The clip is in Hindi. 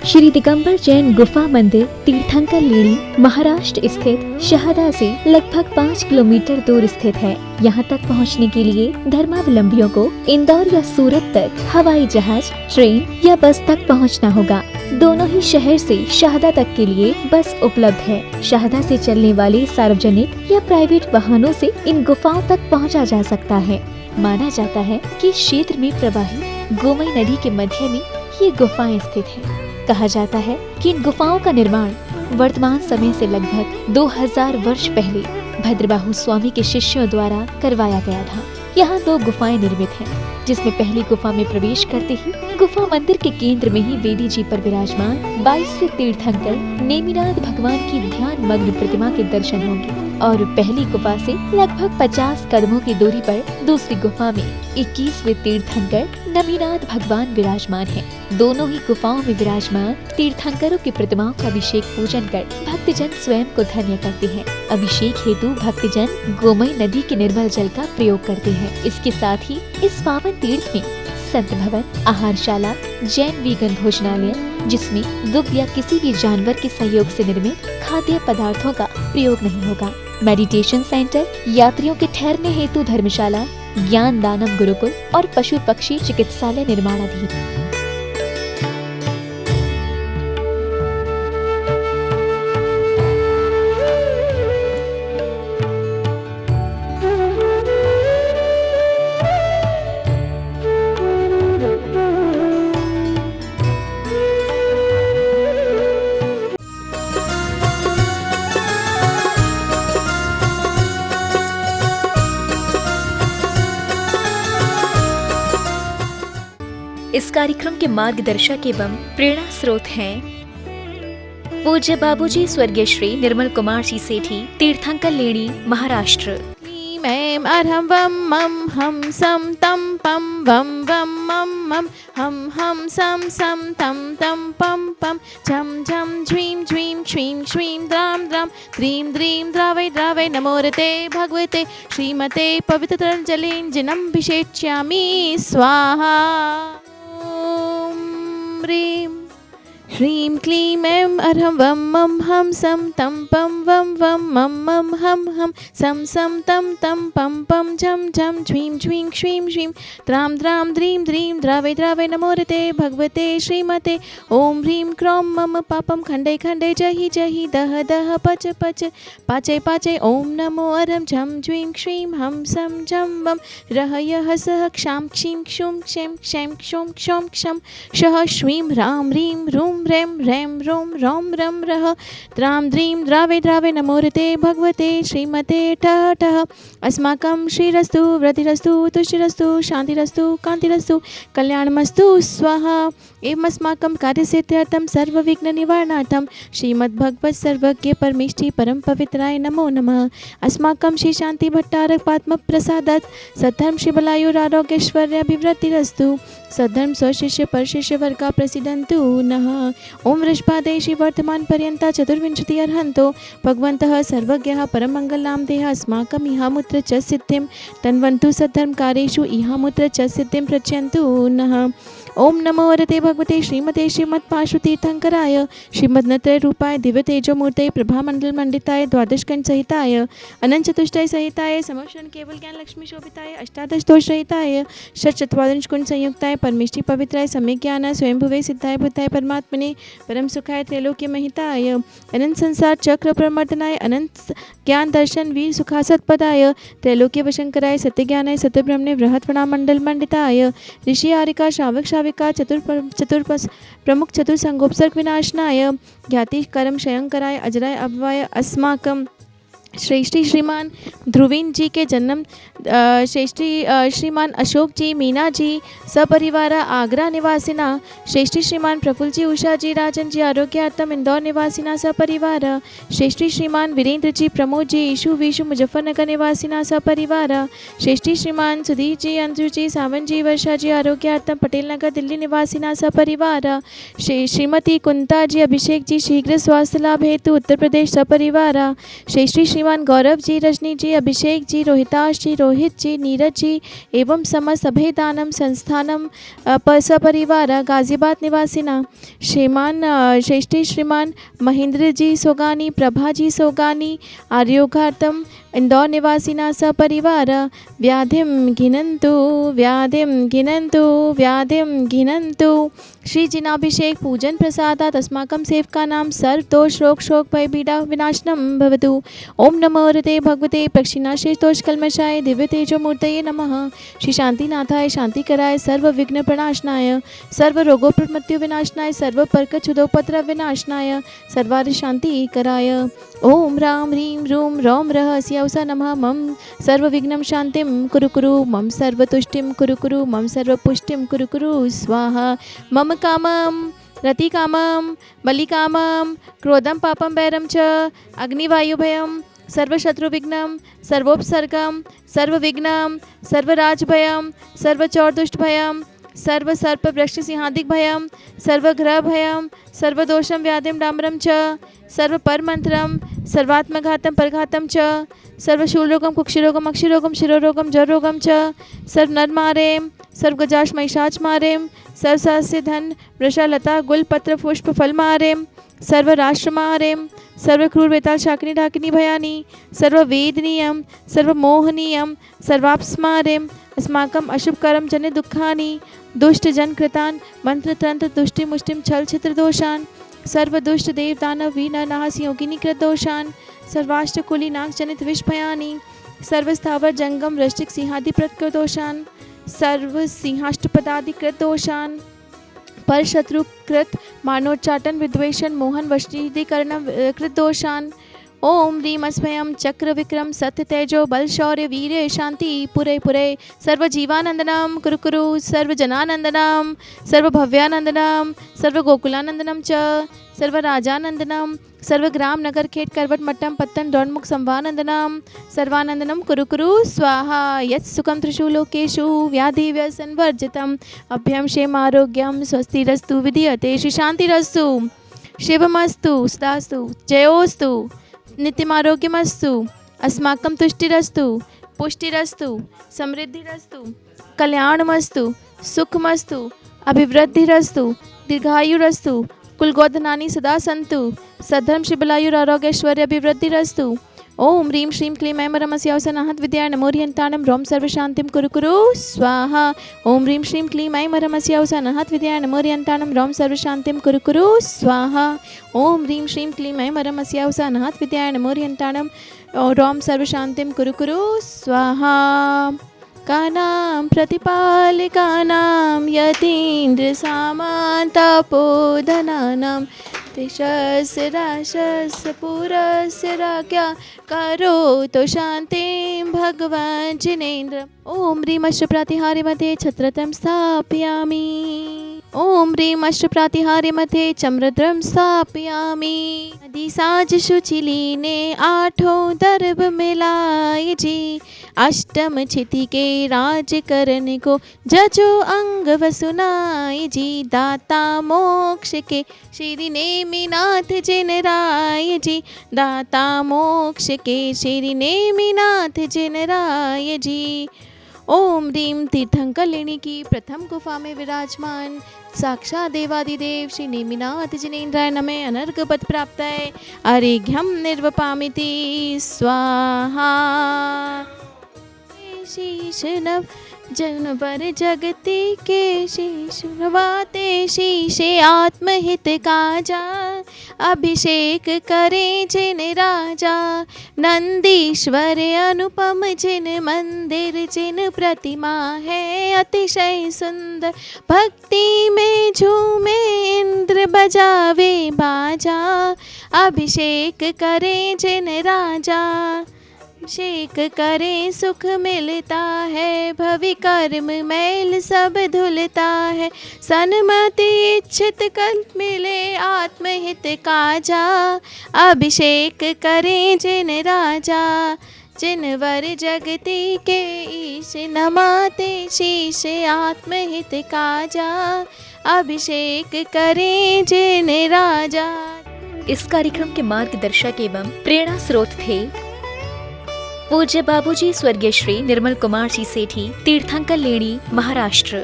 श्री दिगंबर जैन गुफा मंदिर तीर्थंकर लेणी महाराष्ट्र स्थित शहदा से लगभग 5 किलोमीटर दूर स्थित है। यहाँ तक पहुँचने के लिए धर्मावलंबियों को इंदौर या सूरत तक हवाई जहाज, ट्रेन या बस तक पहुँचना होगा। दोनों ही शहर से शहदा तक के लिए बस उपलब्ध है। शहदा से चलने वाले सार्वजनिक या प्राइवेट वाहनों से इन गुफाओं तक पहुँचा जा सकता है। माना जाता है कि इस क्षेत्र में प्रवाहित गोमई नदी के मध्य में ये गुफाएं स्थित हैं। कहा जाता है कि इन गुफाओं का निर्माण वर्तमान समय से लगभग 2000 वर्ष पहले भद्रबाहु स्वामी के शिष्यों द्वारा करवाया गया था। यहाँ 2 गुफाएं निर्मित हैं, जिसमें पहली गुफा में प्रवेश करते ही गुफा मंदिर के केंद्र में ही वेदी जी पर विराजमान 22वें तीर्थंकर नेमिनाथ भगवान की ध्यान मग्न प्रतिमा के दर्शन होंगे और पहली गुफा से लगभग 50 कदमों की दूरी पर दूसरी गुफा में 21वें तीर्थंकर नेमिनाथ भगवान विराजमान हैं। दोनों ही गुफाओं में विराजमान तीर्थंकरों की प्रतिमाओं का अभिषेक पूजन कर भक्तजन स्वयं को धन्य करते हैं। अभिषेक हेतु भक्तजन गोमई नदी के निर्मल जल का प्रयोग करते हैं। इसके साथ ही इस पावन तीर्थ में संत भवन, आहारशाला, जैन वीगन भोजनालय, जिसमें दुग्ध या किसी भी जानवर के सहयोग से निर्मित खाद्य पदार्थों का प्रयोग नहीं होगा, मेडिटेशन सेंटर, यात्रियों के ठहरने हेतु धर्मशाला, ज्ञान दानम गुरुकुल और पशु पक्षी चिकित्सालय निर्माणाधीन। इस कार्यक्रम के मार्गदर्शक एवं प्रेरणा स्रोत हैं पूज्य बाबूजी स्वर्गीय श्री निर्मल कुमार जी सेठी, तीर्थंकर लेणी, महाराष्ट्र। ऐं अरहं वं मं हम सम तम पम वम वम मम मम हम सम सम तम तम पम पम झम झम झ्वीं झ्वीं श्रीं श्रीं द्रां द्रां द्रीं द्रीं द्रावै द्रावै नमोरते भगवते श्रीमते पवित्रजलेन स्वाहा। ॐ ह्रीं श्रीं क्लीं ऐं अरहं वं मं हम सम तम पम वम वम मम मम हम सम सम तम तम पम पम झम झम झ्वीं झ्वीं श्रीं श्रीं द्रां द्रां द्रीं द्रीं द्रावै द्रावै नमोरते भगवते श्रीमते। ॐ ह्रीं क्रों मम पापं खण्डे खण्डे जहि जहि दह दह पच पच पाचै पाचै। ॐ नमो अरहं झं झ्वीं श्रीं हम सम झं वम रह यः सः क्षां क्षीं क्षुं क्षें क्षैं क्षौं क्षौं क्षं शः श्रीं ह्रां ह्रीं रूं ह्रैं ह्रैं रों रौं रं रः द्रां द्रीं द्रावै द्रावै नमोरते भगवते श्रीमते ठः ठः। अस्माकं श्रीरस्तु वृद्धिरस्तु तुष्टिरस्तु शान्तिरस्तु कान्तिरस्तु कल्याणमस्तु स्वाहा। एवं अस्माकं कार्यसिद्ध्यर्थं सर्वविघ्ननिवारणार्थं श्रीमद्भगवत् सर्वज्ञ परमेष्टि परम पवित्राय नमो नमः। अस्माकं श्री शांति भट्टारक पात्मप्रसादात् सद्धर्म शिवलायुरारोग्यैश्वर्याभिवृद्धिरस्तु। सद्धर्म स्वशिष्य परशिष्य वर्गा प्रसीदन्तु नः। ओम वृषभादे श्री वर्तमान पर्यन्ता 24 अर्हन्तो भगवन्तः सर्वज्ञः परममङ्गलां देह अस्माकम् इहामुत्र च सिद्धिं तन्वन्तु सद्धर्मकारेषु इहामुत्र च सिद्धिं प्रचयन्तु नः। ओम नमो वरते भगवते श्रीमते श्रीमत्पार्श्वतीर्थंकराय श्रीमद्नत्रय रूपाय दिव्य तेजोमूर्ते प्रभामंडल मंडिताय द्वादशकंठ सहिताय अनंत चतुष्टय सहिताय समक्षण केवल ज्ञान लक्ष्मी शोभिताय अष्टादश दोष रहिताय षट्चत्वारिंश गुण संयुक्ताय परमेष्टि पवित्राय सम्यक ज्ञान स्वयंभुवे सिद्धाय बुद्धाय परमात्मने परम सुखाय त्रैलोक्य महिताय अनंत संसार चक्र प्रमर्दनाय अनंत ज्ञान दर्शन वीर सुखासत पदाय त्रैलोक्य वशंकराय सत्य ज्ञानाय सत्य ब्रह्मणे बृहत्वना मंडल मंडिताय ऋषि आरिका श्रावक श्राविका चतुर्पस प्रमुख चतुर्संगोपसर्ग विनाशनाय ज्ञाति कर्म शयंकराय अजराय अभवाय अस्माकं श्रेष्ठी श्रीमान ध्रुवीन जी के जन्म श्रेष्ठी श्रीमान अशोक जी मीना जी सपरिवार आगरा निवासिना श्रेष्ठी श्रीमान प्रफुल्ल जी उषा जी राजन जी आरोग्यार्थम इंदौर निवासिना सपरिवार श्रेष्ठी श्रीमान वीरेंद्र जी प्रमोद जी ईशु विशु मुजफ्फरनगर निवासिना सपरिवार श्रेष्ठी श्रीमान सुधीर जी अंजू जी सावन जी वर्षा जी आरोग्यार्थम पटेल नगर दिल्ली निवासिना सपरिवार श्रीमती कुंता जी अभिषेक जी शीघ्र स्वास्थ्य लाभ हेतु उत्तर प्रदेश सपरिवार श्रेष्ठी श्रीमान गौरव जी, रजनी जी, अभिषेक जी, रोहिताश जी, रोहित जी, नीरज जी एवं समस्त अभेदानम संस्थानम सपरिवार गाजियाबाद निवासिना श्रीमान श्रेष्ठी श्रीमान महेंद्र जी सोगानी, प्रभा जी सोगानी, आर्योघातम इंदौर निवासिना सपरिवार व्याधिम घिनंतु व्याधिम घिनंतु व्याधिम घिनंतु। श्री जिनाभिषेक पूजन प्रसादात् अस्माकं सेवकानां सर्वदोष रोग शोक भय पीड़ा विनाशनं भवतु। ओम नमो हृदय भगवते प्रक्षिणाशेष कल्मषाय दिव्य तेजो मूर्तये नमः। श्री शांतिनाथाय शांतिकराय सर्व विघ्न प्रणाशनाय सर्व रोगोपमृत्यु विनाशनाय सर्व पर्क क्षुदोपद्रव विनाशनाय सर्वार्थ शांति कराय। ओम राम ह्रीं रूम रोम रः स्यौसा नमः। मम सर्व विघ्नं शांतिं कुरु कुरु मम सर्वतुष्टिं कुरु कुरु मम सर्वपुष्टिं कुरु कुरु स्वाहा। मम कामं रतिकामं बलिकामं क्रोधं पापं वैरं च अग्निवायुभयं सर्वशत्रुविघ्नं सर्वोपसर्गं सर्वविघ्नं सर्वराजभयं सर्वचौर्दुष्टभयं सर्वसर्पवृक्षसिंहादिकभयं सर्वग्रहभयं सर्वदोषं व्याधिं डाम्बरं च सर्वपरमन्त्रं सर्वात्मघातं परघातं च सर्वशूलरोगं कुक्षिरोगं अक्षिरोगं शिरोरोगं जरोगं च सर्वनरमारें सर्वगजाश महिषाचमारें सर्वसहस्य धन वृषालता गुलपत्र पुष्प फलमारें सर्वराष्ट्रमारें सर्वक्रूर वेताल शाकिनी ढाकिनी भयानी सर्ववेदनीयं सर्वमोहनीयं सर्वाप्स्मारें अस्माकं अशुभकरं जन दुःखानि दुष्ट जनकृतान् मंत्रतंत्र दुष्टि मुष्टिं छल छित्र दोषान् सर्वदुष्ट देवदानव वीरनाश योगिनी कृत दोषान् सर्वाष्टकुली नाग जनित विषभयानि सर्वस्थावर जंगम वृश्चिक सिंहादि प्रकृत दोषान् सर्व सिंहाष्टपदादि कृत दोषान् पर शत्रुकृत मानोच्चाटन विद्वेषण मोहन वशीकरण कृत दोषान्। ओम ह्रीं अस्मयं चक्र विक्रम सत्य तेजो बल शौर्य वीर्य शांति पुरे पुरे सर्व जीवानंदनम कुरु कुरु सर्व जनानंदनम सर्व भव्यानंदनम सर्व गोकुलानंदनम च सर्व राजानंदनम सर्व ग्राम नगर खेट करवट मट्टम पत्तन दौड़मुख संवानंदनम सर्वानंदनम कुरु कुरु स्वाहा। यत् सुखम त्रिषु लोकेषु व्याधि व्यसन वर्जितम अभ्यम क्षेम आरोग्यम स्वस्तिरस्तु विधीयते श्री शांतिरस्तु शिवमस्तु सदास्तु जयोस्तु नित्यमारोग्यमस्तु अस्माकं तुष्टिरस्तु पुष्टिरस्तु समृद्धिरस्तु कल्याणमस्तु सुखमस्तु अभिवृद्धिरस्तु दीर्घायुरस्तु कुलगोधनानि सदा सन्तु सद्धर्म शिवलायुरारोग्यैश्वर्य अभिवृद्धिरस्तु। ओम ह्रीं श्रीं क्लीं ऐं मरमस्यावसनाहत विद्याय नमोरियन्तानं रोम सर्वशान्तिं कुरु कुरु स्वाहा। ओम ह्रीं श्रीं क्लीं ऐं मरमस्यावसनाहत विद्याय नमोरियन्तानं रोम सर्वशान्तिं कुरु कुरु स्वाहा। ओम ह्रीं श्रीं क्लीं ऐं मरमस्यावसनाहत विद्याय नमोरियन्तानं रोम सर्वशान्तिं कुरु कुरु स्वाहा। कानां प्रतिपालिकानां यतीन्द्र सामान्तापोधनानां तिशस्य राशस्य पुरस्य राज्ञा करोतु शान्तिं भगवान् जिनेन्द्र। ओम ह्रीं अष्टप्रातिहार्य मध्ये छत्रतं स्थापयामि। ओम ह्रीं अष्टप्रातिहार्य मध्ये चम्रद्रं स्थापयामि। नदी साज शुचिलीने आठों दर्भ मिलाए जी अष्टम छिति के राज करने को जजो अंग वसुनाय जी दाता मोक्ष के श्री नेमिनाथ जिन राय जी दाता मोक्ष के श्री नेमिनाथ जिन राय जी। ओम ह्रीं तीर्थंकलिनी की प्रथम गुफा में विराजमान साक्षात देवादिदेव श्री नेमिनाथ जिनेन्द्राय नमः अनर्घ पद प्राप्त है अर्घ्यम निर्वपामिति स्वाहा। शीश नव जनवर जगती के शीश नवाते शीशे आत्महित काजा अभिषेक करे जिन राजा नंदीश्वर अनुपम जिन मंदिर जिन प्रतिमा है अतिशय सुंदर भक्ति में झूमे इंद्र बजावे बाजा अभिषेक करे जिन राजा अभिषेक करे सुख मिलता है भवि कर्म मैल सब धुलता है सन्मति इच्छित कल्प मिले आत्महित काजा अभिषेक करे जिन राजा जिन वर जगती के ईश नमाते शीश आत्महित काजा अभिषेक करे जिन राजा। इस कार्यक्रम के मार्गदर्शक एवं प्रेरणा स्रोत थे पूज्य बाबूजी स्वर्गीय श्री निर्मल कुमार जी सेठी, तीर्थंकर लेणी, महाराष्ट्र।